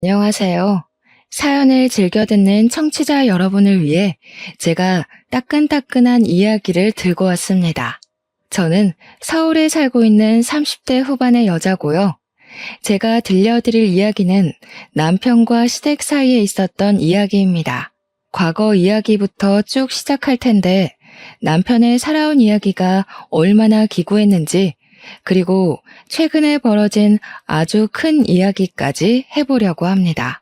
안녕하세요. 사연을 즐겨 듣는 청취자 여러분을 위해 제가 따끈따끈한 이야기를 들고 왔습니다. 저는 서울에 살고 있는 30대 후반의 여자고요. 제가 들려드릴 이야기는 남편과 시댁 사이에 있었던 이야기입니다. 과거 이야기부터 쭉 시작할 텐데 남편의 살아온 이야기가 얼마나 기구했는지 그리고 최근에 벌어진 아주 큰 이야기까지 해보려고 합니다.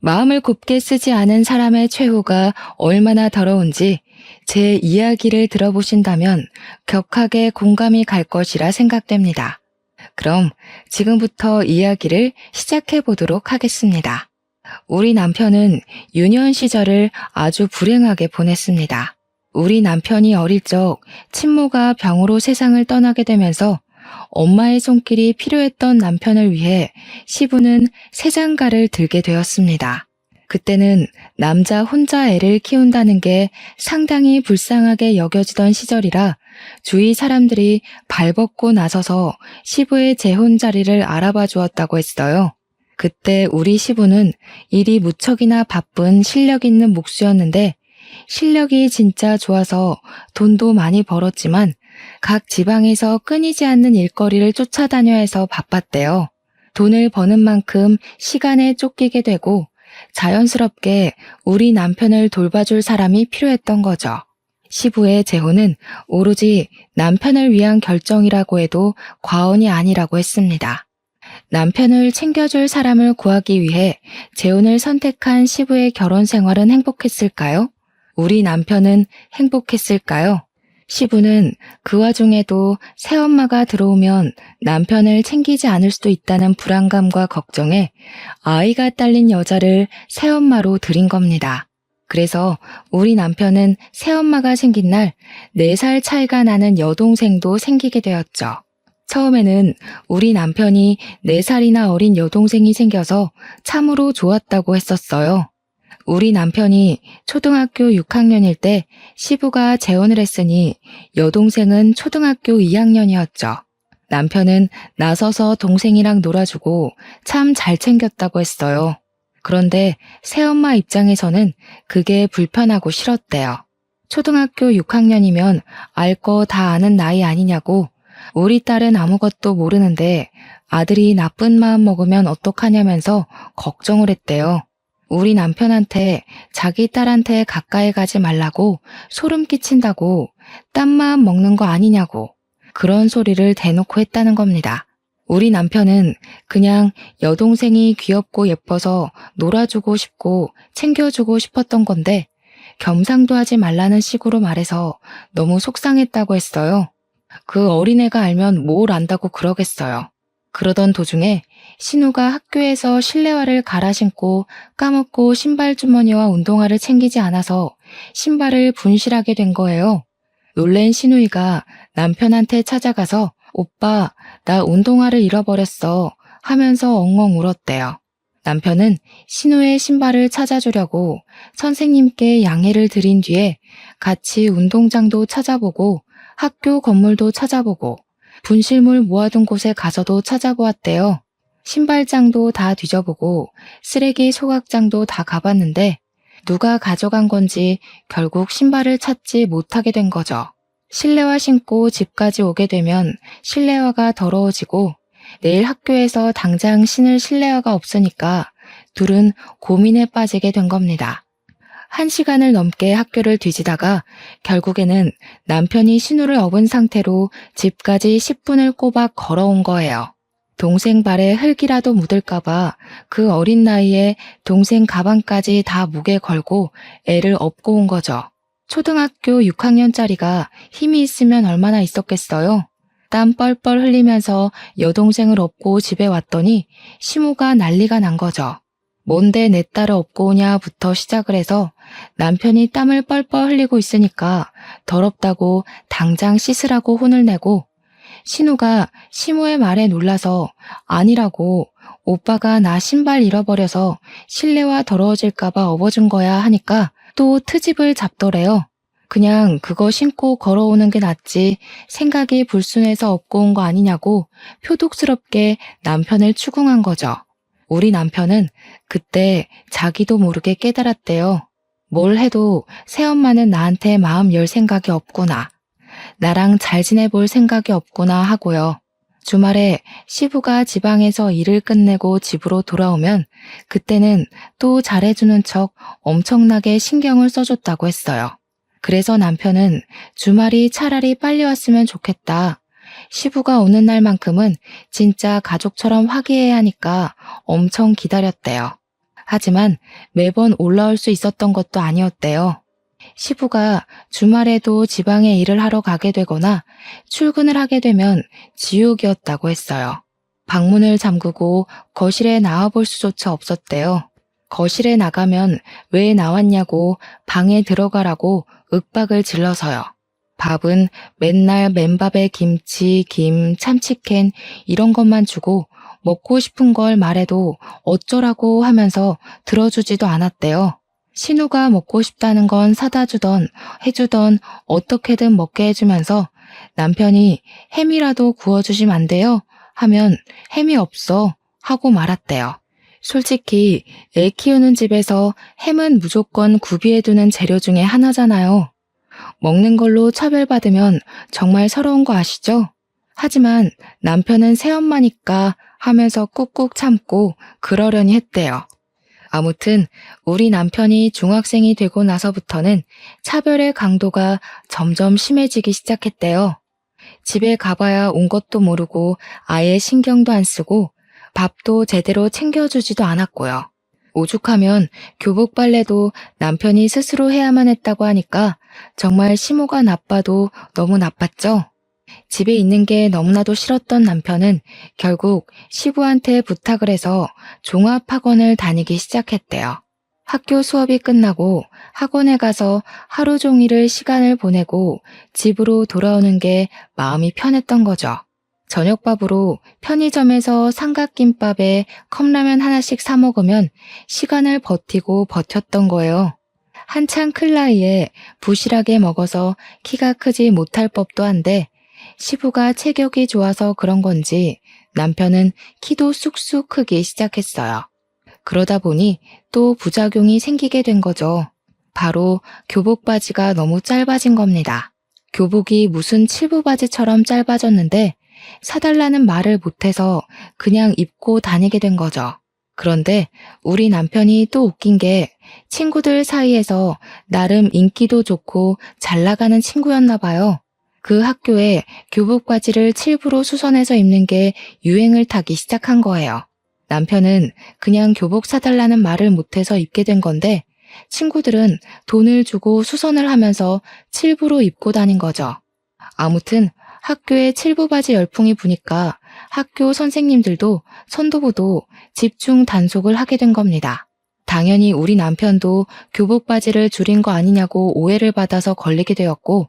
마음을 곱게 쓰지 않은 사람의 최후가 얼마나 더러운지 제 이야기를 들어보신다면 격하게 공감이 갈 것이라 생각됩니다. 그럼 지금부터 이야기를 시작해 보도록 하겠습니다. 우리 남편은 유년 시절을 아주 불행하게 보냈습니다. 우리 남편이 어릴 적 친모가 병으로 세상을 떠나게 되면서 엄마의 손길이 필요했던 남편을 위해 시부는 새장가를 들게 되었습니다. 그때는 남자 혼자 애를 키운다는 게 상당히 불쌍하게 여겨지던 시절이라 주위 사람들이 발벗고 나서서 시부의 재혼 자리를 알아봐 주었다고 했어요. 그때 우리 시부는 일이 무척이나 바쁜 실력 있는 목수였는데 실력이 진짜 좋아서 돈도 많이 벌었지만 각 지방에서 끊이지 않는 일거리를 쫓아다녀야 해서 바빴대요. 돈을 버는 만큼 시간에 쫓기게 되고 자연스럽게 우리 남편을 돌봐줄 사람이 필요했던 거죠. 시부의 재혼은 오로지 남편을 위한 결정이라고 해도 과언이 아니라고 했습니다. 남편을 챙겨줄 사람을 구하기 위해 재혼을 선택한 시부의 결혼 생활은 행복했을까요? 우리 남편은 행복했을까요? 시부는 그 와중에도 새엄마가 들어오면 남편을 챙기지 않을 수도 있다는 불안감과 걱정에 아이가 딸린 여자를 새엄마로 들인 겁니다. 그래서 우리 남편은 새엄마가 생긴 날 4살 차이가 나는 여동생도 생기게 되었죠. 처음에는 우리 남편이 4살이나 어린 여동생이 생겨서 참으로 좋았다고 했었어요. 우리 남편이 초등학교 6학년일 때 시부가 재혼을 했으니 여동생은 초등학교 2학년이었죠. 남편은 나서서 동생이랑 놀아주고 참 잘 챙겼다고 했어요. 그런데 새엄마 입장에서는 그게 불편하고 싫었대요. 초등학교 6학년이면 알 거 다 아는 나이 아니냐고 우리 딸은 아무것도 모르는데 아들이 나쁜 마음 먹으면 어떡하냐면서 걱정을 했대요. 우리 남편한테 자기 딸한테 가까이 가지 말라고 소름 끼친다고 딴 마음 먹는 거 아니냐고 그런 소리를 대놓고 했다는 겁니다. 우리 남편은 그냥 여동생이 귀엽고 예뻐서 놀아주고 싶고 챙겨주고 싶었던 건데 겸상도 하지 말라는 식으로 말해서 너무 속상했다고 했어요. 그 어린애가 알면 뭘 안다고 그러겠어요. 그러던 도중에 신우가 학교에서 실내화를 갈아 신고 까먹고 신발 주머니와 운동화를 챙기지 않아서 신발을 분실하게 된 거예요. 놀란 신우이가 남편한테 찾아가서 오빠, 나 운동화를 잃어버렸어 하면서 엉엉 울었대요. 남편은 신우의 신발을 찾아주려고 선생님께 양해를 드린 뒤에 같이 운동장도 찾아보고 학교 건물도 찾아보고 분실물 모아둔 곳에 가서도 찾아보았대요. 신발장도 다 뒤져보고 쓰레기 소각장도 다 가봤는데 누가 가져간 건지 결국 신발을 찾지 못하게 된 거죠. 실내화 신고 집까지 오게 되면 실내화가 더러워지고 내일 학교에서 당장 신을 실내화가 없으니까 둘은 고민에 빠지게 된 겁니다. 1시간을 넘게 학교를 뒤지다가 결국에는 남편이 신호를 업은 상태로 집까지 10분을 꼬박 걸어온 거예요. 동생 발에 흙이라도 묻을까봐 그 어린 나이에 동생 가방까지 다 무게 걸고 애를 업고 온 거죠. 초등학교 6학년짜리가 힘이 있으면 얼마나 있었겠어요? 땀 뻘뻘 흘리면서 여동생을 업고 집에 왔더니 시모가 난리가 난 거죠. 뭔데 내 딸을 업고 오냐부터 시작을 해서 남편이 땀을 뻘뻘 흘리고 있으니까 더럽다고 당장 씻으라고 혼을 내고 신우가 시모의 말에 놀라서 아니라고 오빠가 나 신발 잃어버려서 실내화 더러워질까봐 업어준 거야 하니까 또 트집을 잡더래요. 그냥 그거 신고 걸어오는 게 낫지 생각이 불순해서 업고 온 거 아니냐고 표독스럽게 남편을 추궁한 거죠. 우리 남편은 그때 자기도 모르게 깨달았대요. 뭘 해도 새엄마는 나한테 마음 열 생각이 없구나. 나랑 잘 지내볼 생각이 없구나 하고요. 주말에 시부가 지방에서 일을 끝내고 집으로 돌아오면 그때는 또 잘해주는 척 엄청나게 신경을 써줬다고 했어요. 그래서 남편은 주말이 차라리 빨리 왔으면 좋겠다. 시부가 오는 날만큼은 진짜 가족처럼 화기애애하니까 하니까 엄청 기다렸대요. 하지만 매번 올라올 수 있었던 것도 아니었대요. 시부가 주말에도 지방에 일을 하러 가게 되거나 출근을 하게 되면 지옥이었다고 했어요. 방문을 잠그고 거실에 나와볼 수조차 없었대요. 거실에 나가면 왜 나왔냐고 방에 들어가라고 윽박을 질러서요. 밥은 맨날 맨밥에 김치, 김, 참치캔 이런 것만 주고 먹고 싶은 걸 말해도 어쩌라고 하면서 들어주지도 않았대요. 신우가 먹고 싶다는 건 사다 주던 해주던 어떻게든 먹게 해주면서 남편이 햄이라도 구워주시면 안 돼요? 하면 햄이 없어 하고 말았대요. 솔직히 애 키우는 집에서 햄은 무조건 구비해두는 재료 중에 하나잖아요. 먹는 걸로 차별받으면 정말 서러운 거 아시죠? 하지만 남편은 새엄마니까 하면서 꾹꾹 참고 그러려니 했대요. 아무튼 우리 남편이 중학생이 되고 나서부터는 차별의 강도가 점점 심해지기 시작했대요. 집에 가봐야 온 것도 모르고 아예 신경도 안 쓰고 밥도 제대로 챙겨주지도 않았고요. 오죽하면 교복 빨래도 남편이 스스로 해야만 했다고 하니까 정말 심호가 나빠도 너무 나빴죠. 집에 있는 게 너무나도 싫었던 남편은 결국 시부한테 부탁을 해서 종합학원을 다니기 시작했대요. 학교 수업이 끝나고 학원에 가서 하루 종일을 시간을 보내고 집으로 돌아오는 게 마음이 편했던 거죠. 저녁밥으로 편의점에서 삼각김밥에 컵라면 하나씩 사 먹으면 시간을 버티고 버텼던 거예요. 한창 클 나이에 부실하게 먹어서 키가 크지 못할 법도 한데 시부가 체격이 좋아서 그런 건지 남편은 키도 쑥쑥 크기 시작했어요. 그러다 보니 또 부작용이 생기게 된 거죠. 바로 교복 바지가 너무 짧아진 겁니다. 교복이 무슨 칠부 바지처럼 짧아졌는데 사달라는 말을 못해서 그냥 입고 다니게 된 거죠. 그런데 우리 남편이 또 웃긴 게 친구들 사이에서 나름 인기도 좋고 잘 나가는 친구였나 봐요. 그 학교에 교복 바지를 칠부로 수선해서 입는 게 유행을 타기 시작한 거예요. 남편은 그냥 교복 사달라는 말을 못해서 입게 된 건데 친구들은 돈을 주고 수선을 하면서 칠부로 입고 다닌 거죠. 아무튼 학교에 칠부 바지 열풍이 부니까 학교 선생님들도 선도부도 집중 단속을 하게 된 겁니다. 당연히 우리 남편도 교복 바지를 줄인 거 아니냐고 오해를 받아서 걸리게 되었고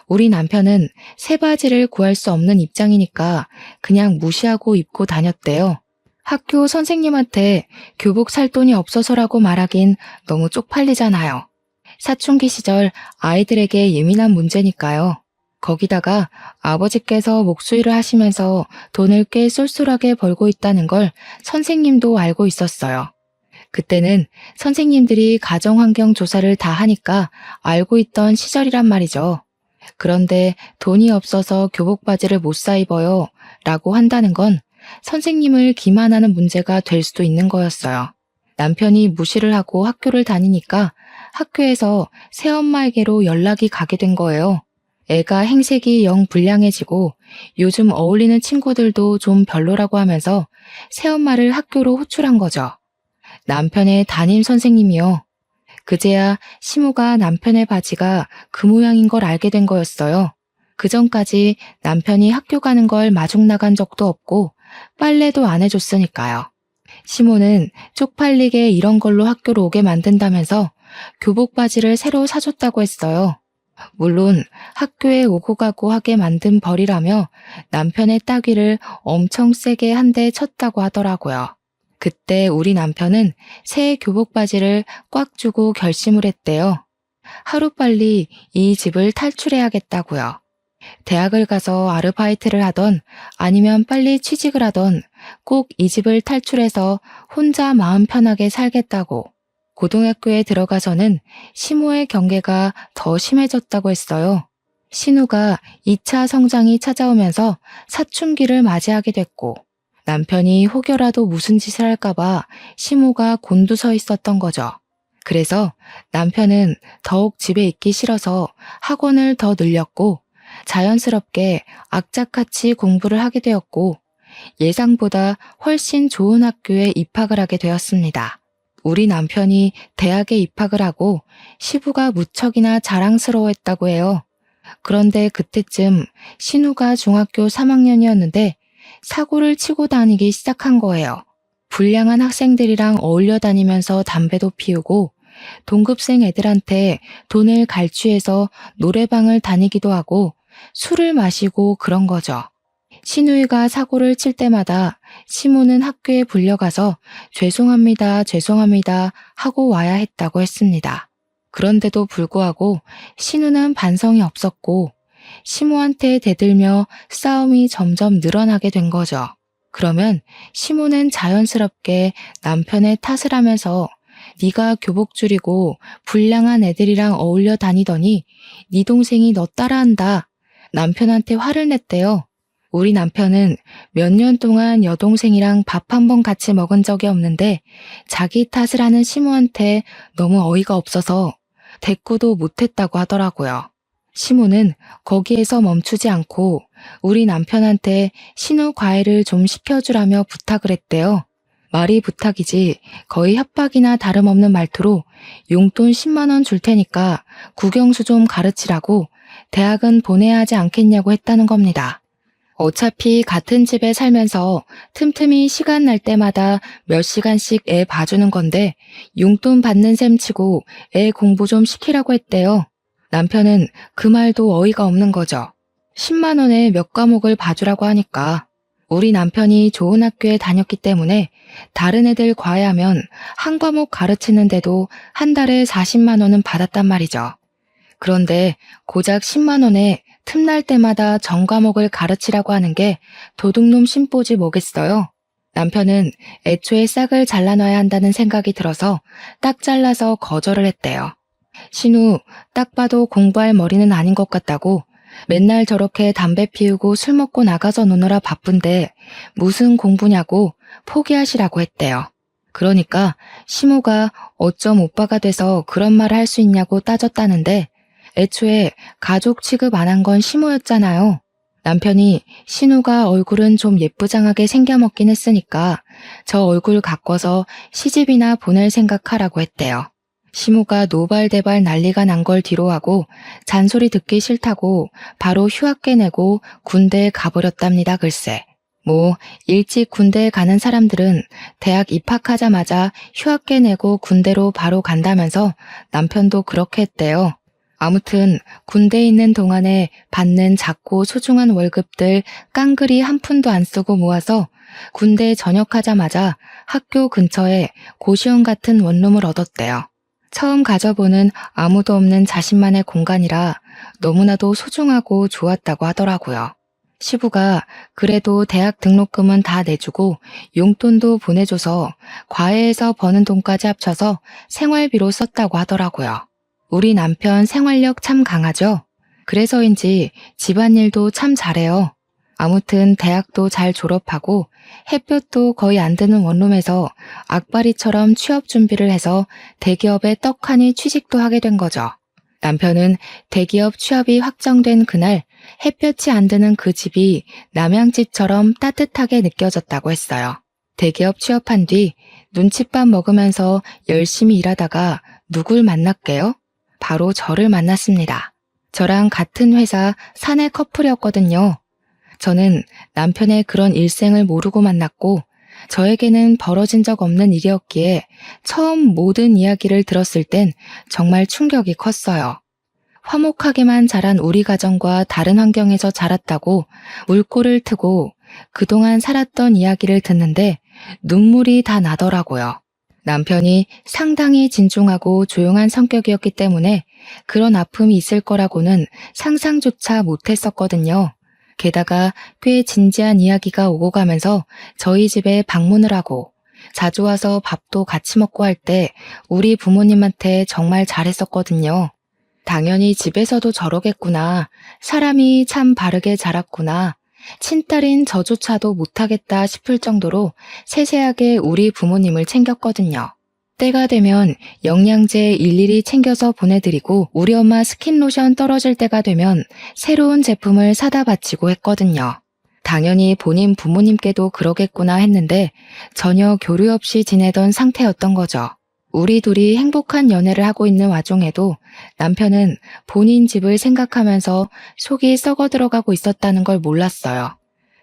우리 남편은 새 바지를 구할 수 없는 입장이니까 그냥 무시하고 입고 다녔대요. 학교 선생님한테 교복 살 돈이 없어서라고 말하긴 너무 쪽팔리잖아요. 사춘기 시절 아이들에게 예민한 문제니까요. 거기다가 아버지께서 목수일을 하시면서 돈을 꽤 쏠쏠하게 벌고 있다는 걸 선생님도 알고 있었어요. 그때는 선생님들이 가정환경 조사를 다 하니까 알고 있던 시절이란 말이죠. 그런데 돈이 없어서 교복 바지를 못 사 입어요 라고 한다는 건 선생님을 기만하는 문제가 될 수도 있는 거였어요. 남편이 무시를 하고 학교를 다니니까 학교에서 새엄마에게로 연락이 가게 된 거예요. 애가 행색이 영 불량해지고 요즘 어울리는 친구들도 좀 별로라고 하면서 새엄마를 학교로 호출한 거죠. 남편의 담임 선생님이요. 그제야 시모가 남편의 바지가 그 모양인 걸 알게 된 거였어요. 그전까지 남편이 학교 가는 걸 마중 나간 적도 없고 빨래도 안 해줬으니까요. 시모는 쪽팔리게 이런 걸로 학교로 오게 만든다면서 교복 바지를 새로 사줬다고 했어요. 물론 학교에 오고 가고 하게 만든 벌이라며 남편의 따귀를 엄청 세게 한 대 쳤다고 하더라고요. 그때 우리 남편은 새 교복 바지를 꽉 쥐고 결심을 했대요. 하루빨리 이 집을 탈출해야겠다고요. 대학을 가서 아르바이트를 하던 아니면 빨리 취직을 하던 꼭 이 집을 탈출해서 혼자 마음 편하게 살겠다고. 고등학교에 들어가서는 시모의 경계가 더 심해졌다고 했어요. 신우가 2차 성장이 찾아오면서 사춘기를 맞이하게 됐고, 남편이 혹여라도 무슨 짓을 할까봐 시모가 곤두서 있었던 거죠. 그래서 남편은 더욱 집에 있기 싫어서 학원을 더 늘렸고, 자연스럽게 악착같이 공부를 하게 되었고, 예상보다 훨씬 좋은 학교에 입학을 하게 되었습니다. 우리 남편이 대학에 입학을 하고 시부가 무척이나 자랑스러워했다고 해요. 그런데 그때쯤 신우가 중학교 3학년이었는데 사고를 치고 다니기 시작한 거예요. 불량한 학생들이랑 어울려 다니면서 담배도 피우고 동급생 애들한테 돈을 갈취해서 노래방을 다니기도 하고 술을 마시고 그런 거죠. 신우이가 사고를 칠 때마다 시모는 학교에 불려가서 죄송합니다, 죄송합니다 하고 와야 했다고 했습니다. 그런데도 불구하고 신우는 반성이 없었고 시모한테 대들며 싸움이 점점 늘어나게 된 거죠. 그러면 시모는 자연스럽게 남편의 탓을 하면서 네가 교복 줄이고 불량한 애들이랑 어울려 다니더니 네 동생이 너 따라한다. 남편한테 화를 냈대요. 우리 남편은 몇 년 동안 여동생이랑 밥 한 번 같이 먹은 적이 없는데 자기 탓을 하는 시모한테 너무 어이가 없어서 대꾸도 못했다고 하더라고요. 시모는 거기에서 멈추지 않고 우리 남편한테 신우 과외를 좀 시켜주라며 부탁을 했대요. 말이 부탁이지 거의 협박이나 다름없는 말투로 용돈 10만 원 줄 테니까 국영수 좀 가르치라고 대학은 보내야 하지 않겠냐고 했다는 겁니다. 어차피 같은 집에 살면서 틈틈이 시간 날 때마다 몇 시간씩 애 봐주는 건데 용돈 받는 셈 치고 애 공부 좀 시키라고 했대요. 남편은 그 말도 어이가 없는 거죠. 10만 원에 몇 과목을 봐주라고 하니까. 우리 남편이 좋은 학교에 다녔기 때문에 다른 애들 과외하면 한 과목 가르치는데도 한 달에 40만 원은 받았단 말이죠. 그런데 고작 10만 원에 틈날 때마다 전 과목을 가르치라고 하는 게 도둑놈 심보지 뭐겠어요. 남편은 애초에 싹을 잘라놔야 한다는 생각이 들어서 딱 잘라서 거절을 했대요. 신우, 딱 봐도 공부할 머리는 아닌 것 같다고 맨날 저렇게 담배 피우고 술 먹고 나가서 노느라 바쁜데 무슨 공부냐고 포기하시라고 했대요. 그러니까 시모가 어쩜 오빠가 돼서 그런 말을 할 수 있냐고 따졌다는데 애초에 가족 취급 안 한 건 시모였잖아요. 남편이 신우가 얼굴은 좀 예쁘장하게 생겨먹긴 했으니까 저 얼굴 가꿔서 시집이나 보낼 생각하라고 했대요. 시모가 노발대발 난리가 난 걸 뒤로하고 잔소리 듣기 싫다고 바로 휴학계 내고 군대에 가버렸답니다. 글쎄. 뭐 일찍 군대에 가는 사람들은 대학 입학하자마자 휴학계 내고 군대로 바로 간다면서 남편도 그렇게 했대요. 아무튼 군대에 있는 동안에 받는 작고 소중한 월급들 깡그리 한 푼도 안 쓰고 모아서 군대에 전역하자마자 학교 근처에 고시원 같은 원룸을 얻었대요. 처음 가져보는 아무도 없는 자신만의 공간이라 너무나도 소중하고 좋았다고 하더라고요. 시부가 그래도 대학 등록금은 다 내주고 용돈도 보내줘서 과외에서 버는 돈까지 합쳐서 생활비로 썼다고 하더라고요. 우리 남편 생활력 참 강하죠? 그래서인지 집안일도 참 잘해요. 아무튼 대학도 잘 졸업하고 햇볕도 거의 안 드는 원룸에서 악바리처럼 취업 준비를 해서 대기업에 떡하니 취직도 하게 된 거죠. 남편은 대기업 취업이 확정된 그날 햇볕이 안 드는 그 집이 남양집처럼 따뜻하게 느껴졌다고 했어요. 대기업 취업한 뒤 눈칫밥 먹으면서 열심히 일하다가 누굴 만났게요? 바로 저를 만났습니다. 저랑 같은 회사 사내 커플이었거든요. 저는 남편의 그런 일생을 모르고 만났고 저에게는 벌어진 적 없는 일이었기에 처음 모든 이야기를 들었을 땐 정말 충격이 컸어요. 화목하게만 자란 우리 가정과 다른 환경에서 자랐다고 물꼬를 트고 그동안 살았던 이야기를 듣는데 눈물이 다 나더라고요. 남편이 상당히 진중하고 조용한 성격이었기 때문에 그런 아픔이 있을 거라고는 상상조차 못했었거든요. 게다가 꽤 진지한 이야기가 오고 가면서 저희 집에 방문을 하고 자주 와서 밥도 같이 먹고 할 때 우리 부모님한테 정말 잘했었거든요. 당연히 집에서도 저러겠구나. 사람이 참 바르게 자랐구나. 친딸인 저조차도 못하겠다 싶을 정도로 세세하게 우리 부모님을 챙겼거든요. 때가 되면 영양제 일일이 챙겨서 보내드리고 우리 엄마 스킨로션 떨어질 때가 되면 새로운 제품을 사다 바치고 했거든요. 당연히 본인 부모님께도 그러겠구나 했는데 전혀 교류 없이 지내던 상태였던 거죠. 우리 둘이 행복한 연애를 하고 있는 와중에도 남편은 본인 집을 생각하면서 속이 썩어 들어가고 있었다는 걸 몰랐어요.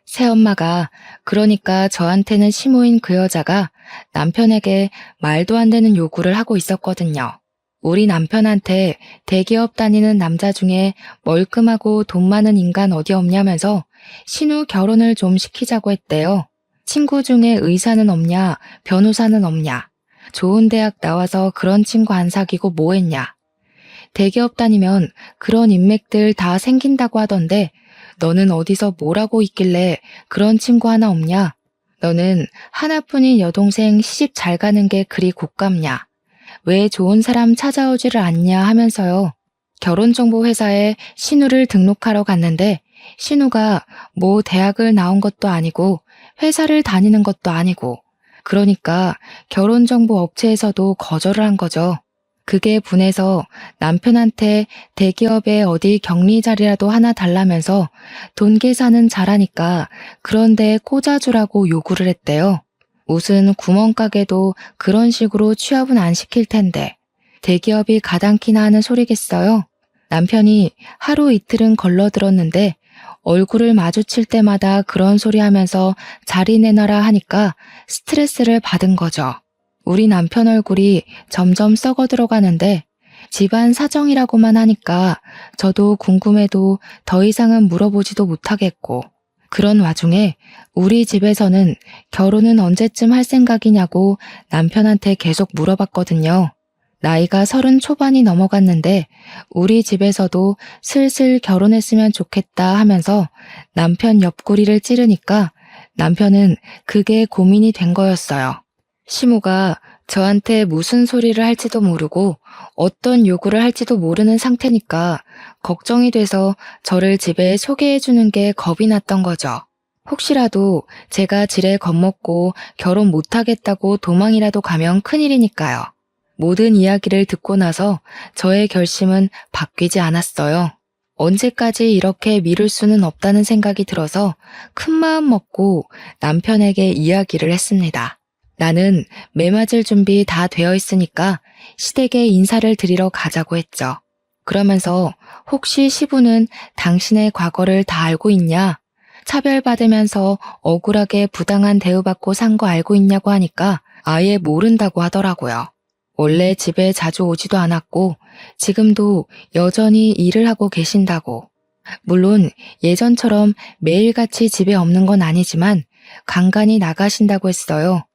새엄마가 그러니까 저한테는 시모인 그 여자가 남편에게 말도 안 되는 요구를 하고 있었거든요. 우리 남편한테 대기업 다니는 남자 중에 멀끔하고 돈 많은 인간 어디 없냐면서 신우 결혼을 좀 시키자고 했대요. 친구 중에 의사는 없냐, 변호사는 없냐, 좋은 대학 나와서 그런 친구 안 사귀고 뭐 했냐. 대기업 다니면 그런 인맥들 다 생긴다고 하던데 너는 어디서 뭐라고 있길래 그런 친구 하나 없냐? 너는 하나뿐인 여동생 시집 잘 가는 게 그리 곶감냐? 왜 좋은 사람 찾아오지를 않냐 하면서요. 결혼정보회사에 신우를 등록하러 갔는데 신우가 뭐 대학을 나온 것도 아니고 회사를 다니는 것도 아니고 그러니까 결혼정보 업체에서도 거절을 한 거죠. 그게 분해서 남편한테 대기업에 어디 격리 자리라도 하나 달라면서 돈 계산은 잘하니까 그런데 꽂아주라고 요구를 했대요. 무슨 구멍가게도 그런 식으로 취업은 안 시킬 텐데 대기업이 가당키나 하는 소리겠어요? 남편이 하루 이틀은 걸러들었는데 얼굴을 마주칠 때마다 그런 소리 하면서 자리 내놔라 하니까 스트레스를 받은 거죠. 우리 남편 얼굴이 점점 썩어 들어가는데 집안 사정이라고만 하니까 저도 궁금해도 더 이상은 물어보지도 못하겠고 그런 와중에 우리 집에서는 결혼은 언제쯤 할 생각이냐고 남편한테 계속 물어봤거든요. 나이가 30 초반이 넘어갔는데 우리 집에서도 슬슬 결혼했으면 좋겠다 하면서 남편 옆구리를 찌르니까 남편은 그게 고민이 된 거였어요. 시모가 저한테 무슨 소리를 할지도 모르고 어떤 요구를 할지도 모르는 상태니까 걱정이 돼서 저를 집에 소개해주는 게 겁이 났던 거죠. 혹시라도 제가 지레 겁먹고 결혼 못하겠다고 도망이라도 가면 큰일이니까요. 모든 이야기를 듣고 나서 저의 결심은 바뀌지 않았어요. 언제까지 이렇게 미룰 수는 없다는 생각이 들어서 큰 마음 먹고 남편에게 이야기를 했습니다. 나는 매맞을 준비 다 되어 있으니까 시댁에 인사를 드리러 가자고 했죠. 그러면서 혹시 시부는 당신의 과거를 다 알고 있냐? 차별받으면서 억울하게 부당한 대우받고 산 거 알고 있냐고 하니까 아예 모른다고 하더라고요. 원래 집에 자주 오지도 않았고 지금도 여전히 일을 하고 계신다고. 물론 예전처럼 매일같이 집에 없는 건 아니지만 간간히 나가신다고 했어요.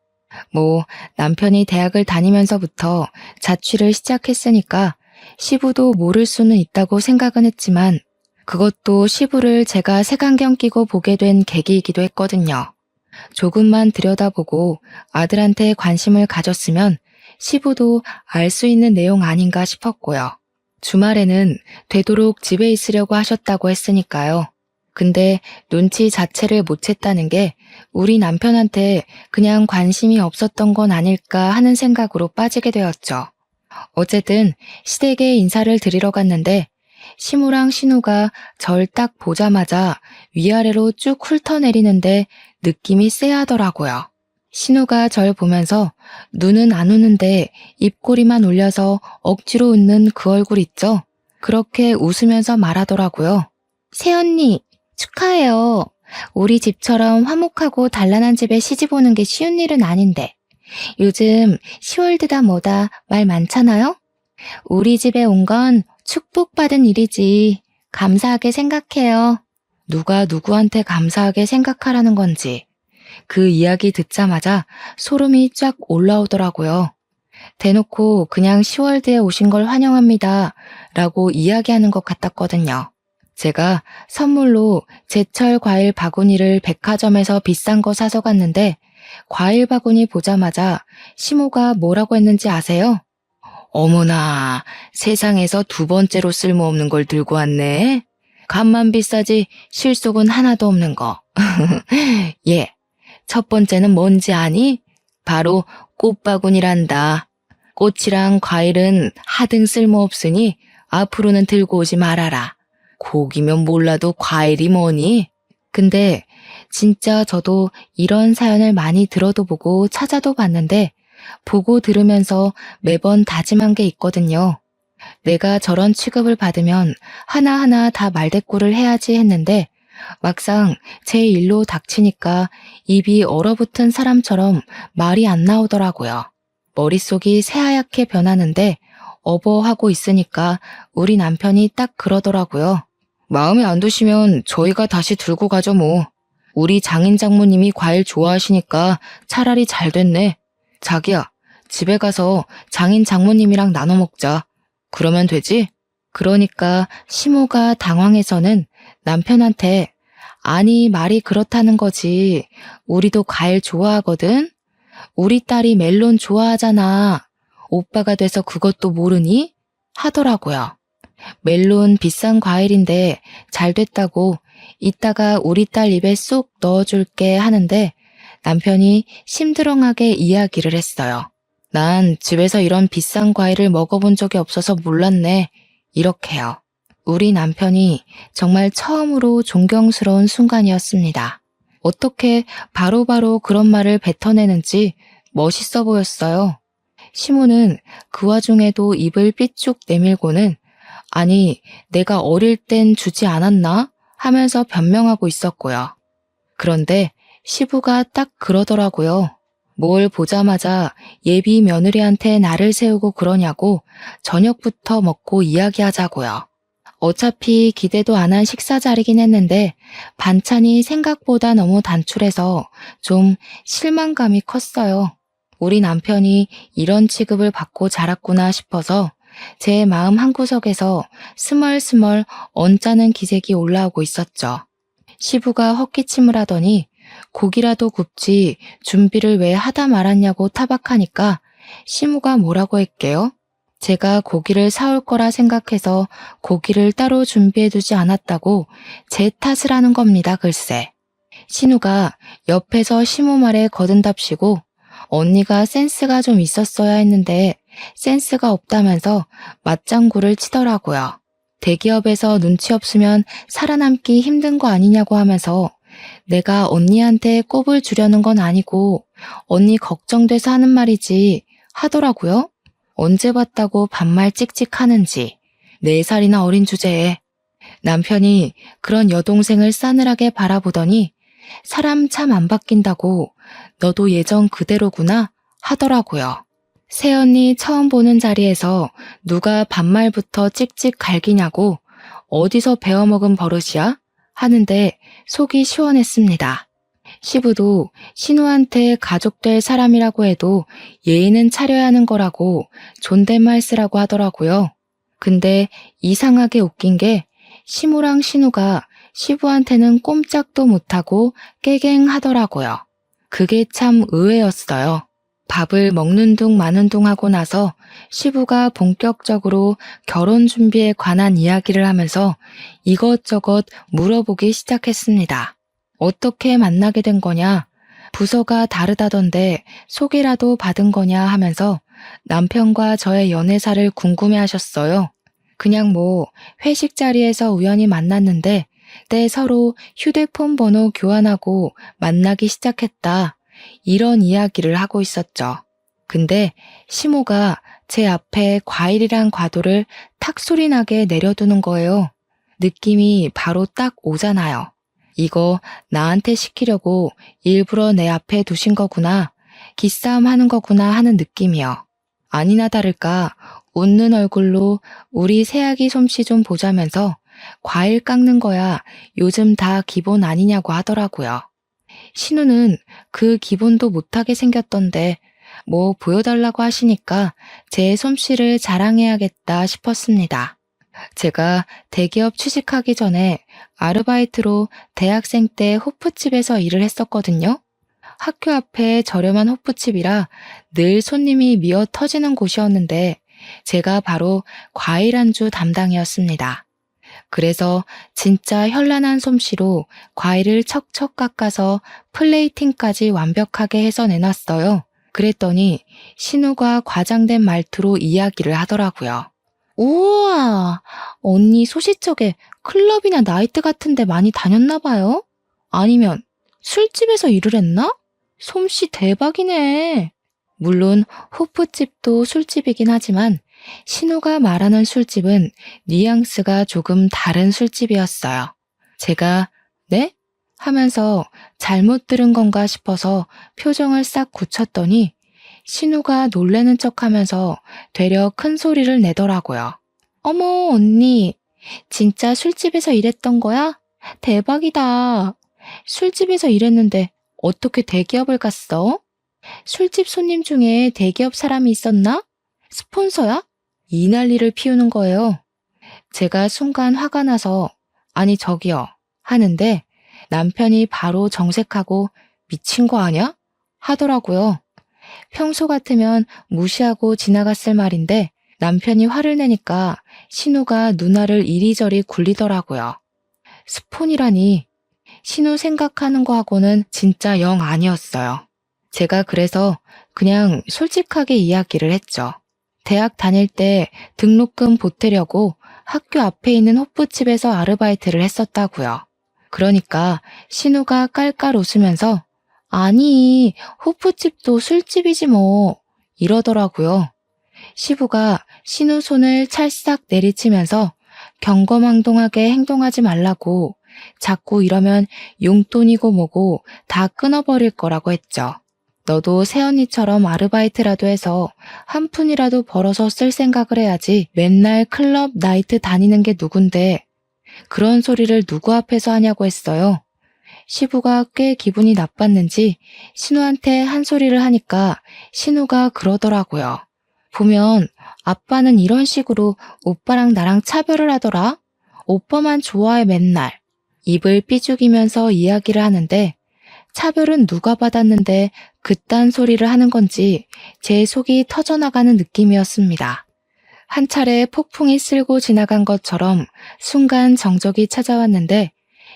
뭐 남편이 대학을 다니면서부터 자취를 시작했으니까 시부도 모를 수는 있다고 생각은 했지만 그것도 시부를 제가 색안경 끼고 보게 된 계기이기도 했거든요. 조금만 들여다보고 아들한테 관심을 가졌으면 시부도 알 수 있는 내용 아닌가 싶었고요. 주말에는 되도록 집에 있으려고 하셨다고 했으니까요. 근데 눈치 자체를 못 챘다는 게 우리 남편한테 그냥 관심이 없었던 건 아닐까 하는 생각으로 빠지게 되었죠. 어쨌든 시댁에 인사를 드리러 갔는데 시무랑 신우가 절 딱 보자마자 위아래로 쭉 훑어내리는데 느낌이 쎄하더라고요. 신우가 절 보면서 눈은 안 우는데 입꼬리만 올려서 억지로 웃는 그 얼굴 있죠? 그렇게 웃으면서 말하더라고요. 새언니, 축하해요. 우리 집처럼 화목하고 단란한 집에 시집 오는 게 쉬운 일은 아닌데. 요즘 시월드다 뭐다 말 많잖아요? 우리 집에 온 건 축복받은 일이지. 감사하게 생각해요. 누가 누구한테 감사하게 생각하라는 건지. 그 이야기 듣자마자 소름이 쫙 올라오더라고요. 대놓고 그냥 시월드에 오신 걸 환영합니다 라고 이야기하는 것 같았거든요. 제가 선물로 제철 과일 바구니를 백화점에서 비싼 거 사서 갔는데 과일 바구니 보자마자 시모가 뭐라고 했는지 아세요? 어머나, 세상에서 두 번째로 쓸모없는 걸 들고 왔네. 값만 비싸지 실속은 하나도 없는 거. 예, 첫 번째는 뭔지 아니? 바로 꽃바구니란다. 꽃이랑 과일은 하등 쓸모없으니 앞으로는 들고 오지 말아라. 고기면 몰라도 과일이 뭐니? 근데 진짜 저도 이런 사연을 많이 들어도 보고 찾아도 봤는데 보고 들으면서 매번 다짐한 게 있거든요. 내가 저런 취급을 받으면 하나하나 다 말대꾸를 해야지 했는데 막상 제 일로 닥치니까 입이 얼어붙은 사람처럼 말이 안 나오더라고요. 머릿속이 새하얗게 변하는데 어버하고 있으니까 우리 남편이 딱 그러더라고요. 마음에 안 드시면 저희가 다시 들고 가죠 뭐. 우리 장인 장모님이 과일 좋아하시니까 차라리 잘 됐네. 자기야, 집에 가서 장인 장모님이랑 나눠 먹자. 그러면 되지? 그러니까 시모가 당황해서는 남편한테 아니 말이 그렇다는 거지. 우리도 과일 좋아하거든. 우리 딸이 멜론 좋아하잖아. 오빠가 돼서 그것도 모르니? 하더라고요. 멜론 비싼 과일인데 잘 됐다고 이따가 우리 딸 입에 쏙 넣어줄게 하는데 남편이 심드렁하게 이야기를 했어요. 난 집에서 이런 비싼 과일을 먹어본 적이 없어서 몰랐네. 이렇게요. 우리 남편이 정말 처음으로 존경스러운 순간이었습니다. 어떻게 바로바로 그런 말을 뱉어내는지 멋있어 보였어요. 시모는 그 와중에도 입을 삐쭉 내밀고는 아니, 내가 어릴 땐 주지 않았나? 하면서 변명하고 있었고요. 그런데 시부가 딱 그러더라고요. 뭘 보자마자 예비 며느리한테 나를 세우고 그러냐고 저녁부터 먹고 이야기하자고요. 어차피 기대도 안 한 식사 자리긴 했는데 반찬이 생각보다 너무 단출해서 좀 실망감이 컸어요. 우리 남편이 이런 취급을 받고 자랐구나 싶어서 제 마음 한구석에서 스멀스멀 언짢은 기색이 올라오고 있었죠. 시부가 헛기침을 하더니 고기라도 굽지 준비를 왜 하다 말았냐고 타박하니까 시무가 뭐라고 했게요? 제가 고기를 사올 거라 생각해서 고기를 따로 준비해두지 않았다고 제 탓을 하는 겁니다, 글쎄. 신우가 옆에서 시무 말에 거듭답시고 언니가 센스가 좀 있었어야 했는데 센스가 없다면서 맞장구를 치더라고요. 대기업에서 눈치 없으면 살아남기 힘든 거 아니냐고 하면서 내가 언니한테 꼽을 주려는 건 아니고 언니 걱정돼서 하는 말이지 하더라고요. 언제 봤다고 반말 찍찍하는지 4살이나 어린 주제에 남편이 그런 여동생을 싸늘하게 바라보더니 사람 참 안 바뀐다고 너도 예전 그대로구나 하더라고요. 새언니 처음 보는 자리에서 누가 반말부터 찍찍 갈기냐고 어디서 배워먹은 버릇이야? 하는데 속이 시원했습니다. 시부도 신우한테 가족될 사람이라고 해도 예의는 차려야 하는 거라고 존댓말 쓰라고 하더라고요. 근데 이상하게 웃긴 게 시무랑 신우가 시부한테는 꼼짝도 못하고 깨갱하더라고요. 그게 참 의외였어요. 밥을 먹는 둥 마는 둥 하고 나서 시부가 본격적으로 결혼 준비에 관한 이야기를 하면서 이것저것 물어보기 시작했습니다. 어떻게 만나게 된 거냐? 부서가 다르다던데 소개라도 받은 거냐 하면서 남편과 저의 연애사를 궁금해하셨어요. 그냥 뭐 회식 자리에서 우연히 만났는데 때 서로 휴대폰 번호 교환하고 만나기 시작했다. 이런 이야기를 하고 있었죠. 근데 시모가 제 앞에 과일이란 과도를 탁 소리나게 내려두는 거예요. 느낌이 바로 딱 오잖아요. 이거 나한테 시키려고 일부러 내 앞에 두신 거구나. 기싸움 하는 거구나 하는 느낌이요. 아니나 다를까 웃는 얼굴로 우리 새아기 솜씨 좀 보자면서 과일 깎는 거야 요즘 다 기본 아니냐고 하더라고요. 신우는 그 기본도 못하게 생겼던데 뭐 보여달라고 하시니까 제 솜씨를 자랑해야겠다 싶었습니다. 제가 대기업 취직하기 전에 아르바이트로 대학생 때 호프집에서 일을 했었거든요. 학교 앞에 저렴한 호프집이라 늘 손님이 미어 터지는 곳이었는데 제가 바로 과일 안주 담당이었습니다. 그래서 진짜 현란한 솜씨로 과일을 척척 깎아서 플레이팅까지 완벽하게 해서 내놨어요. 그랬더니 신우가 과장된 말투로 이야기를 하더라고요. 우와, 언니 소시적에 클럽이나 나이트 같은 데 많이 다녔나 봐요? 아니면 술집에서 일을 했나? 솜씨 대박이네. 물론 호프집도 술집이긴 하지만 신우가 말하는 술집은 뉘앙스가 조금 다른 술집이었어요. 제가 네? 하면서 잘못 들은 건가 싶어서 표정을 싹 굳혔더니 신우가 놀래는 척하면서 되려 큰 소리를 내더라고요. 어머, 언니, 진짜 술집에서 일했던 거야? 대박이다. 술집에서 일했는데 어떻게 대기업을 갔어? 술집 손님 중에 대기업 사람이 있었나? 스폰서야? 이 난리를 피우는 거예요. 제가 순간 화가 나서 아니 저기요 하는데 남편이 바로 정색하고 미친 거 아냐? 하더라고요. 평소 같으면 무시하고 지나갔을 말인데 남편이 화를 내니까 신우가 누나를 이리저리 굴리더라고요. 스폰이라니 신우 생각하는 거하고는 진짜 영 아니었어요. 제가 그래서 그냥 솔직하게 이야기를 했죠. 대학 다닐 때 등록금 보태려고 학교 앞에 있는 호프집에서 아르바이트를 했었다고요. 그러니까 신우가 깔깔 웃으면서 아니, 호프집도 술집이지 뭐 이러더라고요. 시부가 신우 손을 찰싹 내리치면서 경거망동하게 행동하지 말라고 자꾸 이러면 용돈이고 뭐고 다 끊어버릴 거라고 했죠. 너도 새언니처럼 아르바이트라도 해서 한 푼이라도 벌어서 쓸 생각을 해야지 맨날 클럽 나이트 다니는 게 누군데 그런 소리를 누구 앞에서 하냐고 했어요. 시부가 꽤 기분이 나빴는지 신우한테 한 소리를 하니까 신우가 그러더라고요. 보면 아빠는 이런 식으로 오빠랑 나랑 차별을 하더라. 오빠만 좋아해 맨날. 입을 삐죽이면서 이야기를 하는데 차별은 누가 받았는데 그딴 소리를 하는 건지 제 속이 터져나가는 느낌이었습니다. 한 차례 폭풍이 쓸고 지나간 것처럼 순간 정적이 찾아왔는데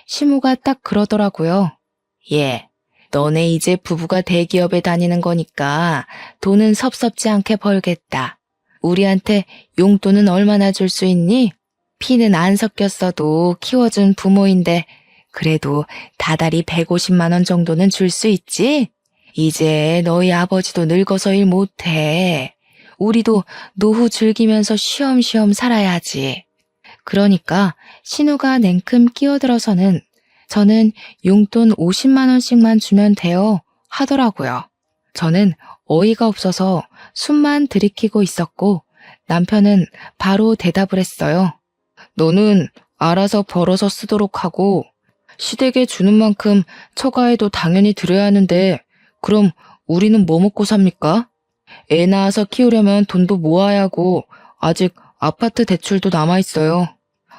시무가 딱 그러더라고요. 예, 너네 이제 부부가 대기업에 다니는 거니까 돈은 섭섭지 않게 벌겠다. 우리한테 용돈은 얼마나 줄 수 있니? 피는 안 섞였어도 키워준 부모인데 그래도 다달이 150만 원 정도는 줄 수 있지? 이제 너희 아버지도 늙어서 일 못해. 우리도 노후 즐기면서 쉬엄쉬엄 살아야지. 그러니까 신우가 냉큼 끼어들어서는 저는 용돈 50만 원씩만 주면 돼요 하더라고요. 저는 어이가 없어서 숨만 들이키고 있었고 남편은 바로 대답을 했어요. 너는 알아서 벌어서 쓰도록 하고 시댁에 주는 만큼 처가에도 당연히 드려야 하는데 그럼 우리는 뭐 먹고 삽니까? 애 낳아서 키우려면 돈도 모아야 하고 아직 아파트 대출도 남아있어요.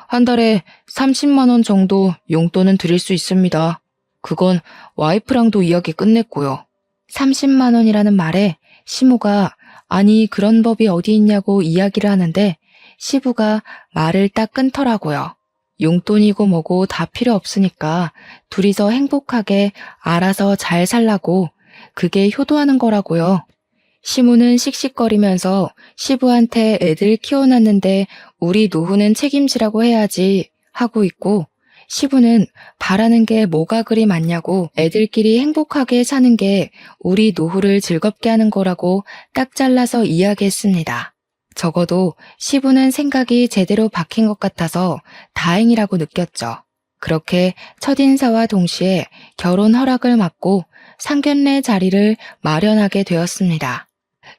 한 달에 30만 원 정도 용돈은 드릴 수 있습니다. 그건 와이프랑도 이야기 끝냈고요. 30만 원이라는 말에 시모가 아니 그런 법이 어디 있냐고 이야기를 하는데 시부가 말을 딱 끊더라고요. 용돈이고 뭐고 다 필요 없으니까 둘이서 행복하게 알아서 잘 살라고 그게 효도하는 거라고요. 시무는 씩씩거리면서 시부한테 애들 키워놨는데 우리 노후는 책임지라고 해야지 하고 있고 시부는 바라는 게 뭐가 그리 많냐고 애들끼리 행복하게 사는 게 우리 노후를 즐겁게 하는 거라고 딱 잘라서 이야기했습니다. 적어도 시부는 생각이 제대로 박힌 것 같아서 다행이라고 느꼈죠. 그렇게 첫인사와 동시에 결혼 허락을 받고 상견례 자리를 마련하게 되었습니다.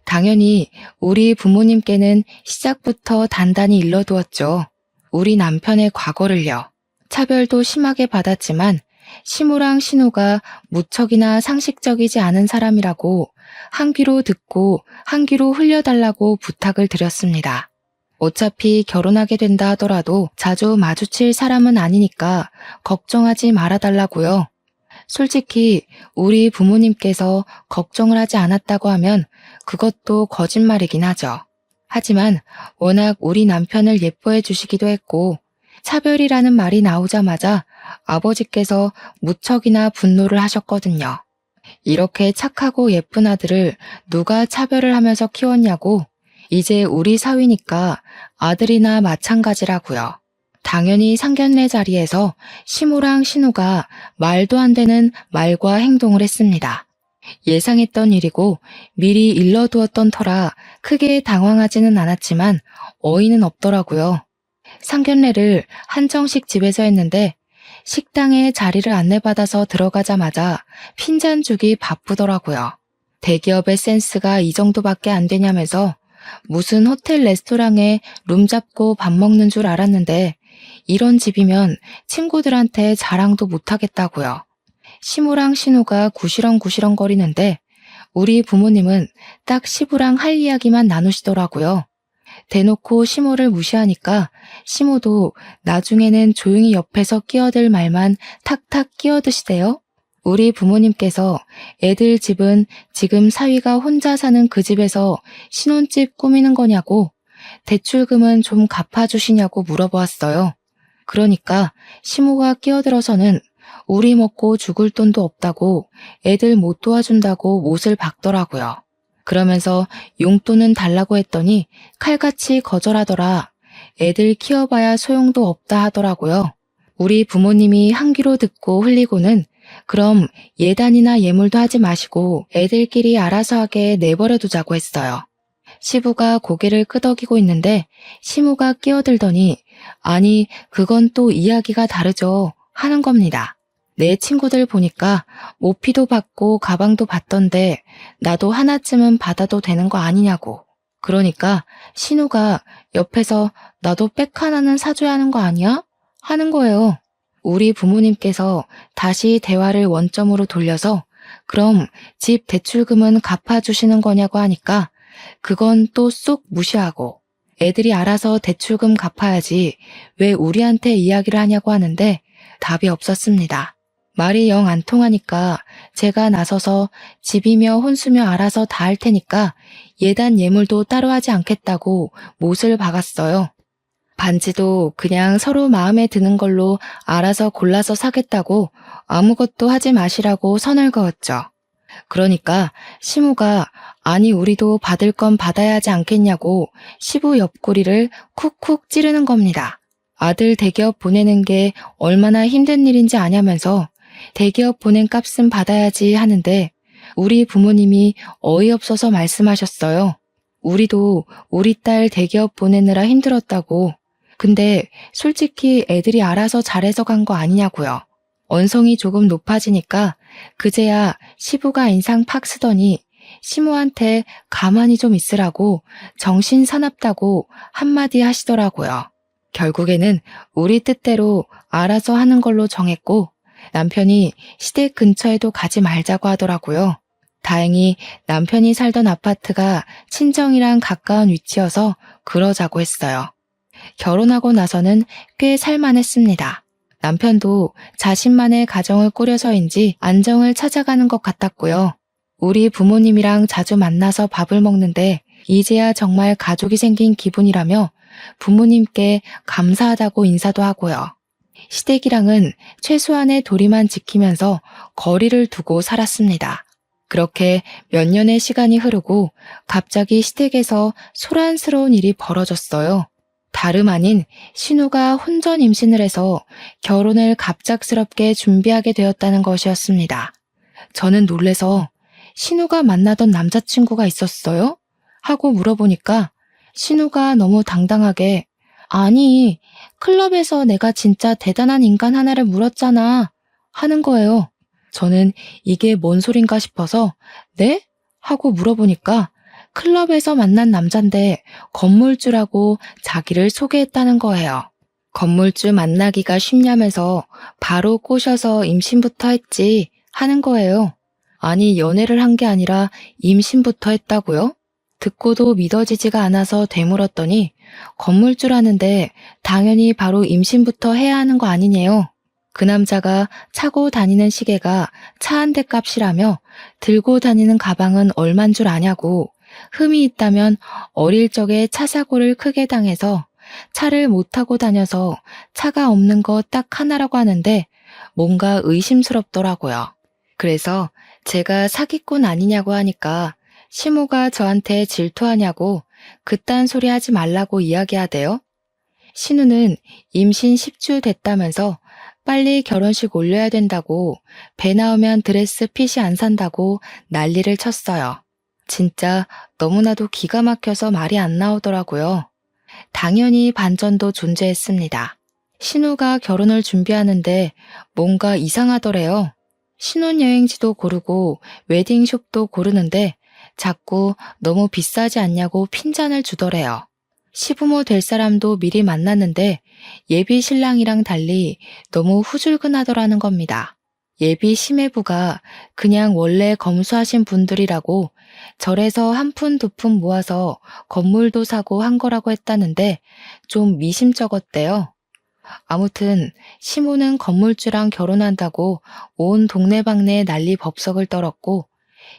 당연히 우리 부모님께는 시작부터 단단히 일러두었죠. 우리 남편의 과거를요. 차별도 심하게 받았지만 시무랑 신우가 무척이나 상식적이지 않은 사람이라고 한 귀로 듣고 한 귀로 흘려달라고 부탁을 드렸습니다. 어차피 결혼하게 된다 하더라도 자주 마주칠 사람은 아니니까 걱정하지 말아달라고요. 솔직히 우리 부모님께서 걱정을 하지 않았다고 하면 그것도 거짓말이긴 하죠. 하지만 워낙 우리 남편을 예뻐해 주시기도 했고 차별이라는 말이 나오자마자 아버지께서 무척이나 분노를 하셨거든요. 이렇게 착하고 예쁜 아들을 누가 차별을 하면서 키웠냐고. 이제 우리 사위니까 아들이나 마찬가지라고요. 당연히 상견례 자리에서 시모랑 신우가 말도 안 되는 말과 행동을 했습니다. 예상했던 일이고 미리 일러두었던 터라 크게 당황하지는 않았지만 어이는 없더라고요. 상견례를 한정식 집에서 했는데 식당에 자리를 안내받아서 들어가자마자 핀잔 주기 바쁘더라고요. 대기업의 센스가 이 정도밖에 안 되냐면서 무슨 호텔 레스토랑에 룸 잡고 밥 먹는 줄 알았는데 이런 집이면 친구들한테 자랑도 못하겠다고요. 시모랑 신우가 구시렁구시렁 거리는데 우리 부모님은 딱 시부랑 할 이야기만 나누시더라고요. 대놓고 시모를 무시하니까 시모도 나중에는 조용히 옆에서 끼어들 말만 탁탁 끼어드시대요. 우리 부모님께서 애들 집은 지금 사위가 혼자 사는 그 집에서 신혼집 꾸미는 거냐고 대출금은 좀 갚아주시냐고 물어보았어요. 그러니까 시모가 끼어들어서는 우리 먹고 죽을 돈도 없다고 애들 못 도와준다고 못을 박더라고요. 그러면서 용돈은 달라고 했더니 칼같이 거절하더라. 애들 키워봐야 소용도 없다 하더라고요. 우리 부모님이 한 귀로 듣고 흘리고는 그럼 예단이나 예물도 하지 마시고 애들끼리 알아서 하게 내버려 두자고 했어요. 시부가 고개를 끄덕이고 있는데 시모가 끼어들더니 아니 그건 또 이야기가 다르죠 하는 겁니다. 내 친구들 보니까 모피도 받고 가방도 받던데 나도 하나쯤은 받아도 되는 거 아니냐고. 그러니까 신우가 옆에서 나도 백 하나는 사줘야 하는 거 아니야? 하는 거예요. 우리 부모님께서 다시 대화를 원점으로 돌려서 그럼 집 대출금은 갚아주시는 거냐고 하니까 그건 또 쏙 무시하고 애들이 알아서 대출금 갚아야지 왜 우리한테 이야기를 하냐고 하는데 답이 없었습니다. 말이 영 안 통하니까 제가 나서서 집이며 혼수며 알아서 다 할 테니까 예단 예물도 따로 하지 않겠다고 못을 박았어요. 반지도 그냥 서로 마음에 드는 걸로 알아서 골라서 사겠다고 아무것도 하지 마시라고 선을 그었죠. 그러니까 시무가 아니 우리도 받을 건 받아야 하지 않겠냐고 시부 옆구리를 쿡쿡 찌르는 겁니다. 아들 대기업 보내는 게 얼마나 힘든 일인지 아냐면서 대기업 보낸 값은 받아야지 하는데 우리 부모님이 어이없어서 말씀하셨어요. 우리도 우리 딸 대기업 보내느라 힘들었다고. 근데 솔직히 애들이 알아서 잘해서 간 거 아니냐고요. 언성이 조금 높아지니까 그제야 시부가 인상 팍 쓰더니 시모한테 가만히 좀 있으라고 정신 사납다고 한마디 하시더라고요. 결국에는 우리 뜻대로 알아서 하는 걸로 정했고 남편이 시댁 근처에도 가지 말자고 하더라고요. 다행히 남편이 살던 아파트가 친정이랑 가까운 위치여서 그러자고 했어요. 결혼하고 나서는 꽤 살만했습니다. 남편도 자신만의 가정을 꾸려서인지 안정을 찾아가는 것 같았고요. 우리 부모님이랑 자주 만나서 밥을 먹는데 이제야 정말 가족이 생긴 기분이라며 부모님께 감사하다고 인사도 하고요. 시댁이랑은 최소한의 도리만 지키면서 거리를 두고 살았습니다. 그렇게 몇 년의 시간이 흐르고 갑자기 시댁에서 소란스러운 일이 벌어졌어요. 다름 아닌 신우가 혼전 임신을 해서 결혼을 갑작스럽게 준비하게 되었다는 것이었습니다. 저는 놀래서 신우가 만나던 남자친구가 있었어요? 하고 물어보니까 신우가 너무 당당하게 아니, 클럽에서 내가 진짜 대단한 인간 하나를 물었잖아 하는 거예요. 저는 이게 뭔 소린가 싶어서 네? 하고 물어보니까 클럽에서 만난 남잔데 건물주라고 자기를 소개했다는 거예요. 건물주 만나기가 쉽냐면서 바로 꼬셔서 임신부터 했지 하는 거예요. 아니 연애를 한 게 아니라 임신부터 했다고요? 듣고도 믿어지지가 않아서 되물었더니 건물주라는데 당연히 바로 임신부터 해야 하는 거 아니냐요. 그 남자가 차고 다니는 시계가 차 한 대 값이라며 들고 다니는 가방은 얼만 줄 아냐고, 흠이 있다면 어릴 적에 차 사고를 크게 당해서 차를 못 타고 다녀서 차가 없는 거 딱 하나라고 하는데 뭔가 의심스럽더라고요. 그래서 제가 사기꾼 아니냐고 하니까 시모가 저한테 질투하냐고 그딴 소리 하지 말라고 이야기하대요. 신우는 임신 10주 됐다면서 빨리 결혼식 올려야 된다고, 배 나오면 드레스 핏이 안 산다고 난리를 쳤어요. 진짜 너무나도 기가 막혀서 말이 안 나오더라고요. 당연히 반전도 존재했습니다. 신우가 결혼을 준비하는데 뭔가 이상하더래요. 신혼여행지도 고르고 웨딩숍도 고르는데 자꾸 너무 비싸지 않냐고 핀잔을 주더래요. 시부모 될 사람도 미리 만났는데 예비 신랑이랑 달리 너무 후줄근하더라는 겁니다. 예비 시매부가 그냥 원래 검소하신 분들이라고 절에서 한 푼 두 푼 모아서 건물도 사고 한 거라고 했다는데 좀 미심쩍었대요. 아무튼 시모는 건물주랑 결혼한다고 온 동네방네 난리 법석을 떨었고,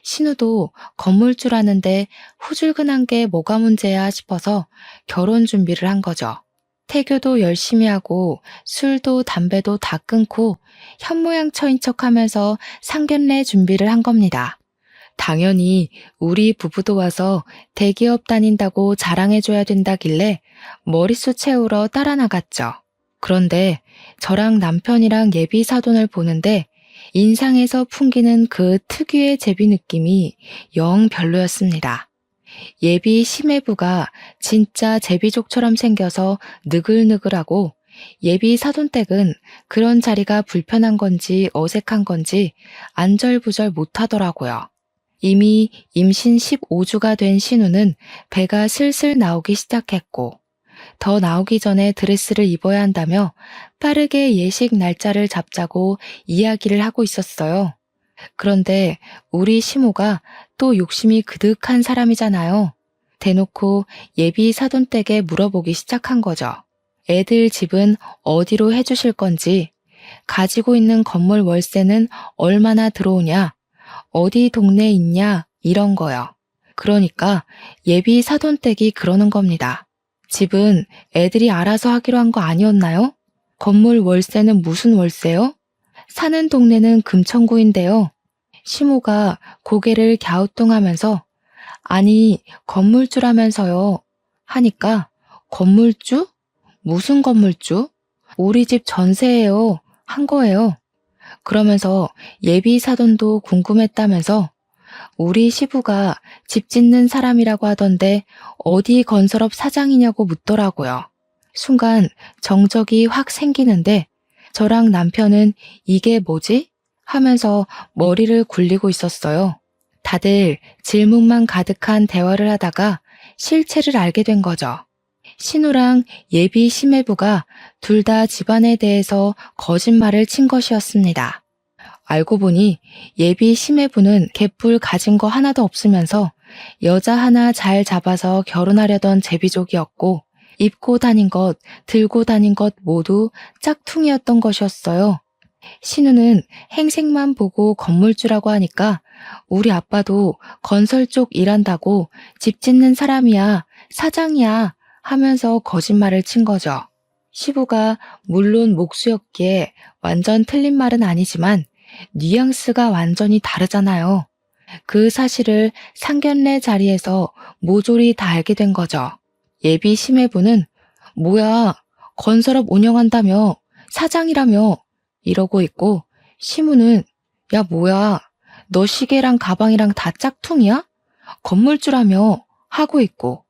신우도 건물주라는데 후줄근한 게 뭐가 문제야 싶어서 결혼 준비를 한 거죠. 태교도 열심히 하고 술도 담배도 다 끊고 현모양처인 척하면서 상견례 준비를 한 겁니다. 당연히 우리 부부도 와서 대기업 다닌다고 자랑해줘야 된다길래 머릿수 채우러 따라 나갔죠. 그런데 저랑 남편이랑 예비 사돈을 보는데 인상에서 풍기는 그 특유의 제비 느낌이 영 별로였습니다. 예비 시매부가 진짜 제비족처럼 생겨서 느글느글하고, 예비 사돈댁은 그런 자리가 불편한 건지 어색한 건지 안절부절 못하더라고요. 이미 임신 15주가 된 신우는 배가 슬슬 나오기 시작했고, 더 나오기 전에 드레스를 입어야 한다며 빠르게 예식 날짜를 잡자고 이야기를 하고 있었어요. 그런데 우리 시모가 또 욕심이 그득한 사람이잖아요. 대놓고 예비 사돈댁에 물어보기 시작한 거죠. 애들 집은 어디로 해주실 건지, 가지고 있는 건물 월세는 얼마나 들어오냐, 어디 동네에 있냐, 이런 거요. 그러니까 예비 사돈댁이 그러는 겁니다. 집은 애들이 알아서 하기로 한 거 아니었나요? 건물 월세는 무슨 월세요? 사는 동네는 금천구인데요. 시모가 고개를 갸우뚱하면서 아니 건물주라면서요 하니까, 건물주? 무슨 건물주? 우리 집 전세예요. 한 거예요. 그러면서 예비 사돈도 궁금했다면서 우리 시부가 집 짓는 사람이라고 하던데 어디 건설업 사장이냐고 묻더라고요. 순간 정적이 확 생기는데 저랑 남편은 이게 뭐지? 하면서 머리를 굴리고 있었어요. 다들 질문만 가득한 대화를 하다가 실체를 알게 된 거죠. 신우랑 예비 시매부가 둘 다 집안에 대해서 거짓말을 친 것이었습니다. 알고 보니 예비 시매부는 개뿔 가진 거 하나도 없으면서 여자 하나 잘 잡아서 결혼하려던 제비족이었고, 입고 다닌 것, 들고 다닌 것 모두 짝퉁이었던 것이었어요. 신우는 행색만 보고 건물주라고 하니까 우리 아빠도 건설 쪽 일한다고 집 짓는 사람이야, 사장이야 하면서 거짓말을 친 거죠. 시부가 물론 목수였기에 완전 틀린 말은 아니지만 뉘앙스가 완전히 다르잖아요. 그 사실을 상견례 자리에서 모조리 다 알게 된 거죠. 예비 시매부는 뭐야, 건설업 운영한다며, 사장이라며 이러고 있고, 시무는 야 뭐야, 너 시계랑 가방이랑 다 짝퉁이야? 건물주라며 하고 있고,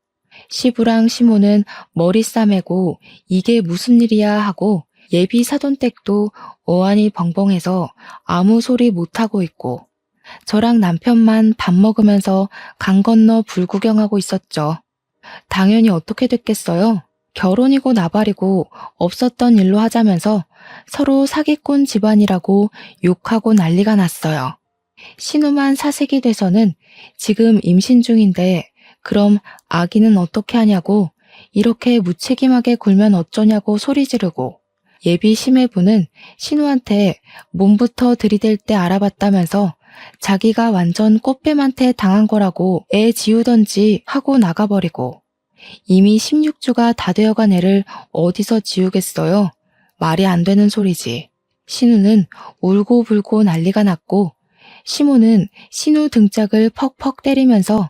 시부랑 시모는 머리 싸매고 이게 무슨 일이야 하고 예비 사돈댁도 어안이 벙벙해서 아무 소리 못하고 있고, 저랑 남편만 밥 먹으면서 강 건너 불구경하고 있었죠. 당연히 어떻게 됐겠어요? 결혼이고 나발이고 없었던 일로 하자면서 서로 사기꾼 집안이라고 욕하고 난리가 났어요. 신우만 사색이 돼서는 지금 임신 중인데 그럼 아기는 어떻게 하냐고, 이렇게 무책임하게 굴면 어쩌냐고 소리 지르고, 예비 심해부는 신우한테 몸부터 들이댈 때 알아봤다면서 자기가 완전 꽃뱀한테 당한 거라고 애 지우던지 하고 나가버리고, 이미 16주가 다 되어간 애를 어디서 지우겠어요? 말이 안 되는 소리지. 신우는 울고불고 난리가 났고, 시모는 신우 등짝을 퍽퍽 때리면서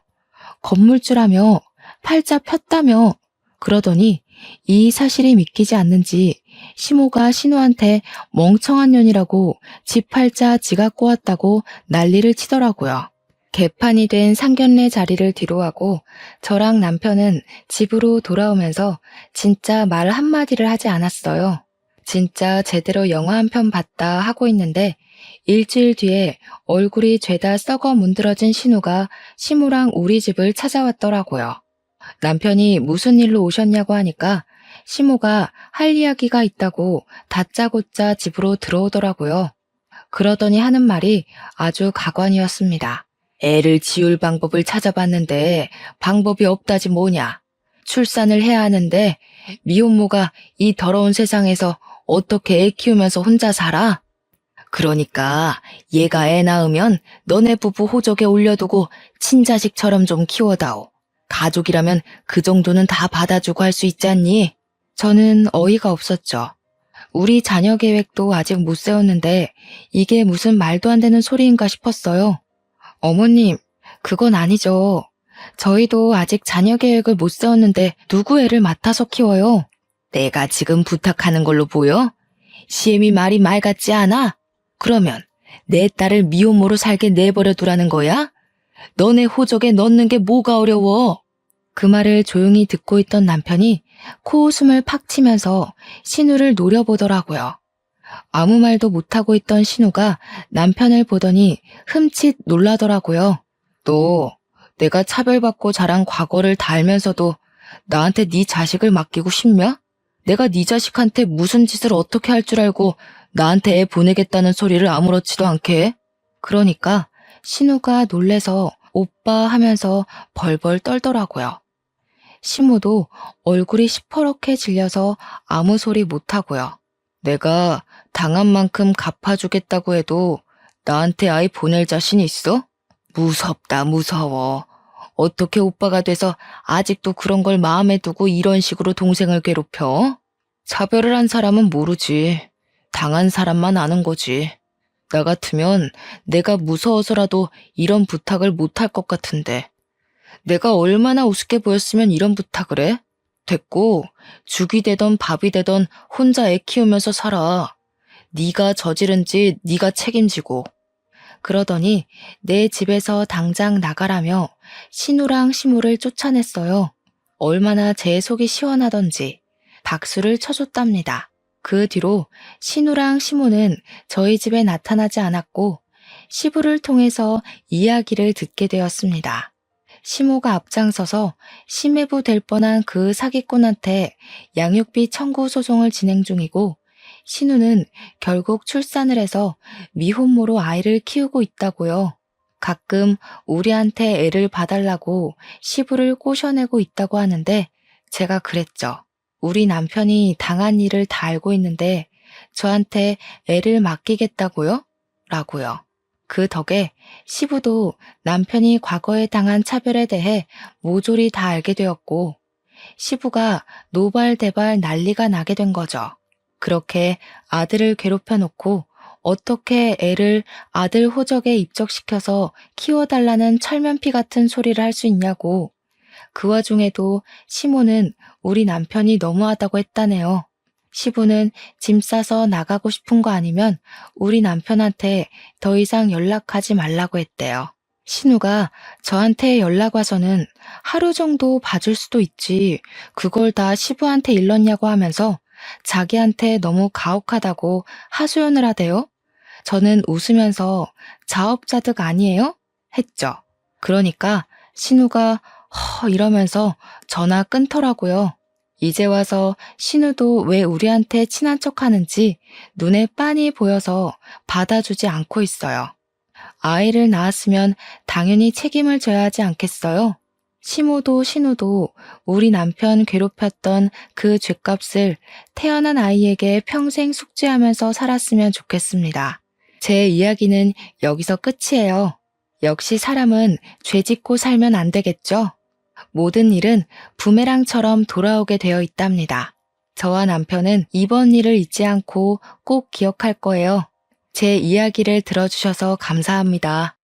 건물주라며 팔자 폈다며 그러더니 이 사실이 믿기지 않는지 시모가 신우한테 멍청한 년이라고 지 팔자 지가 꼬았다고 난리를 치더라고요. 개판이 된 상견례 자리를 뒤로하고 저랑 남편은 집으로 돌아오면서 진짜 말 한마디를 하지 않았어요. 진짜 제대로 영화 한 편 봤다 하고 있는데 일주일 뒤에 얼굴이 죄다 썩어 문드러진 신우가 시모랑 우리 집을 찾아왔더라고요. 남편이 무슨 일로 오셨냐고 하니까 시모가 할 이야기가 있다고 다짜고짜 집으로 들어오더라고요. 그러더니 하는 말이 아주 가관이었습니다. 애를 지울 방법을 찾아봤는데 방법이 없다지 뭐냐. 출산을 해야 하는데 미혼모가 이 더러운 세상에서 어떻게 애 키우면서 혼자 살아? 그러니까 얘가 애 낳으면 너네 부부 호적에 올려두고 친자식처럼 좀 키워다오. 가족이라면 그 정도는 다 받아주고 할 수 있지 않니? 저는 어이가 없었죠. 우리 자녀 계획도 아직 못 세웠는데 이게 무슨 말도 안 되는 소리인가 싶었어요. 어머님, 그건 아니죠. 저희도 아직 자녀 계획을 못 세웠는데 누구 애를 맡아서 키워요? 내가 지금 부탁하는 걸로 보여? 시엠이 말이 말 같지 않아? 그러면 내 딸을 미혼모로 살게 내버려 두라는 거야? 너네 호적에 넣는 게 뭐가 어려워? 그 말을 조용히 듣고 있던 남편이 코웃음을 팍 치면서 신우를 노려보더라고요. 아무 말도 못하고 있던 신우가 남편을 보더니 흠칫 놀라더라고요. 너 내가 차별받고 자란 과거를 다 알면서도 나한테 네 자식을 맡기고 싶냐? 내가 네 자식한테 무슨 짓을 어떻게 할 줄 알고 나한테 애 보내겠다는 소리를 아무렇지도 않게 해? 그러니까 신우가 놀래서 오빠 하면서 벌벌 떨더라고요. 시모도 얼굴이 시퍼렇게 질려서 아무 소리 못하고요. 내가 당한 만큼 갚아주겠다고 해도 나한테 아이 보낼 자신 있어? 무섭다, 무서워. 어떻게 오빠가 돼서 아직도 그런 걸 마음에 두고 이런 식으로 동생을 괴롭혀? 차별을 한 사람은 모르지. 당한 사람만 아는 거지. 나 같으면 내가 무서워서라도 이런 부탁을 못할 것 같은데. 내가 얼마나 우습게 보였으면 이런 부탁을 해? 됐고, 죽이 되던 밥이 되던 혼자 애 키우면서 살아. 네가 저지른 짓 네가 책임지고. 그러더니 내 집에서 당장 나가라며 신우랑 시모를 쫓아냈어요. 얼마나 제 속이 시원하던지 박수를 쳐줬답니다. 그 뒤로 신우랑 시모는 저희 집에 나타나지 않았고 시부를 통해서 이야기를 듣게 되었습니다. 시모가 앞장서서 심해부 될 뻔한 그 사기꾼한테 양육비 청구 소송을 진행 중이고 신우는 결국 출산을 해서 미혼모로 아이를 키우고 있다고요. 가끔 우리한테 애를 봐달라고 시부를 꼬셔내고 있다고 하는데 제가 그랬죠. 우리 남편이 당한 일을 다 알고 있는데 저한테 애를 맡기겠다고요? 라고요. 그 덕에 시부도 남편이 과거에 당한 차별에 대해 모조리 다 알게 되었고 시부가 노발대발 난리가 나게 된 거죠. 그렇게 아들을 괴롭혀 놓고 어떻게 애를 아들 호적에 입적시켜서 키워달라는 철면피 같은 소리를 할 수 있냐고. 그 와중에도 시모는 우리 남편이 너무하다고 했다네요. 시부는 짐 싸서 나가고 싶은 거 아니면 우리 남편한테 더 이상 연락하지 말라고 했대요. 신우가 저한테 연락 와서는 하루 정도 봐줄 수도 있지 그걸 다 시부한테 일렀냐고 하면서 자기한테 너무 가혹하다고 하소연을 하대요. 저는 웃으면서 자업자득 아니에요? 했죠. 그러니까 신우가 이러면서 전화 끊더라고요. 이제 와서 신우도 왜 우리한테 친한 척 하는지 눈에 빤히 보여서 받아주지 않고 있어요. 아이를 낳았으면 당연히 책임을 져야 하지 않겠어요? 시모도 신우도 우리 남편 괴롭혔던 그 죗값을 태어난 아이에게 평생 숙지하면서 살았으면 좋겠습니다. 제 이야기는 여기서 끝이에요. 역시 사람은 죄 짓고 살면 안 되겠죠? 모든 일은 부메랑처럼 돌아오게 되어 있답니다. 저와 남편은 이번 일을 잊지 않고 꼭 기억할 거예요. 제 이야기를 들어주셔서 감사합니다.